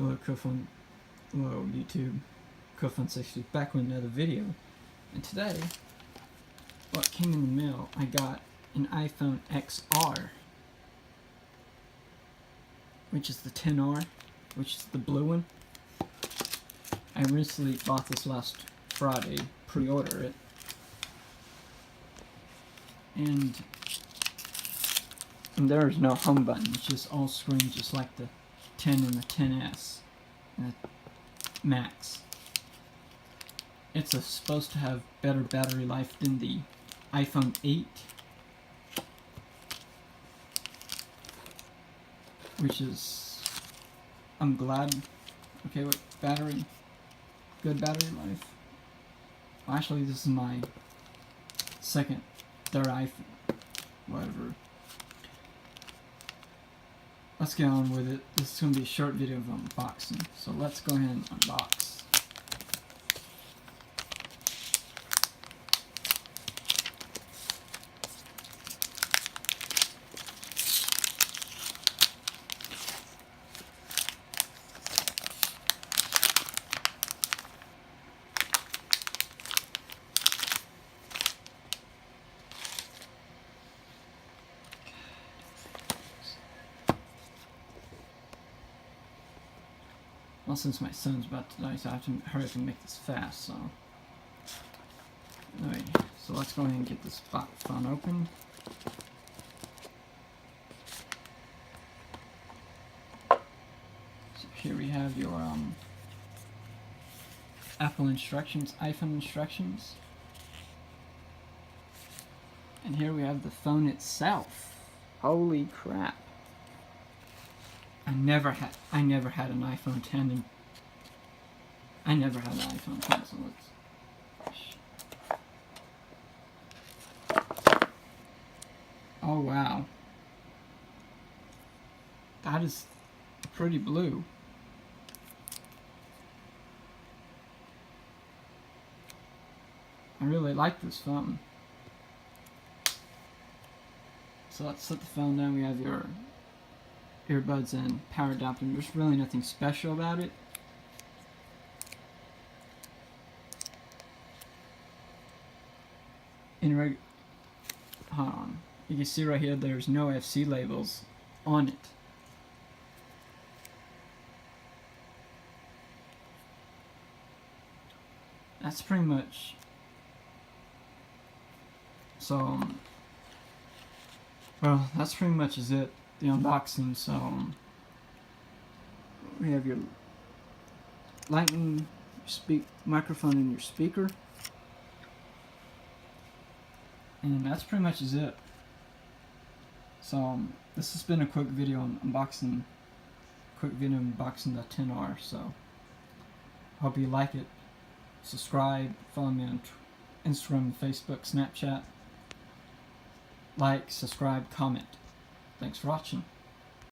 Hello Kofun, hello YouTube, Kofun60 back with another video. And today, what came in the mail, I got an iPhone XR, which is the 10R, which is the blue one. I recently bought this last Friday, pre-order it. And there is no home button, it's just all screen, just like the 10 and the 10S and the Max. It's supposed to have better battery life than the iPhone 8, which is, I'm glad. Okay, what battery? Good battery life. Well, actually, this is my third iPhone, whatever. Let's get on with it. This is going to be a short video of unboxing, so let's go ahead and unbox. Well, since my son's about to die, so I have to hurry up and make this fast, so... Alright, so let's go ahead and get this phone open. So here we have your, Apple instructions, iPhone instructions. And here we have the phone itself. Holy crap. I never had an iPhone 10, and I never had an iPhone 10, so let's... Oh wow. That is pretty blue. I really like this phone. So let's set the phone down. We have your earbuds and power adapter. There's really nothing special about it. Hold on. You can see right here there's no FC labels on it. That's pretty much. So well, that's pretty much is it. The unboxing. So we have your lightning microphone in your speaker, and that's pretty much is it. So this has been a quick video on unboxing, the 10R. So hope you like it. Subscribe, follow me on Instagram, Facebook, Snapchat. Like, subscribe, comment. Thanks for watching.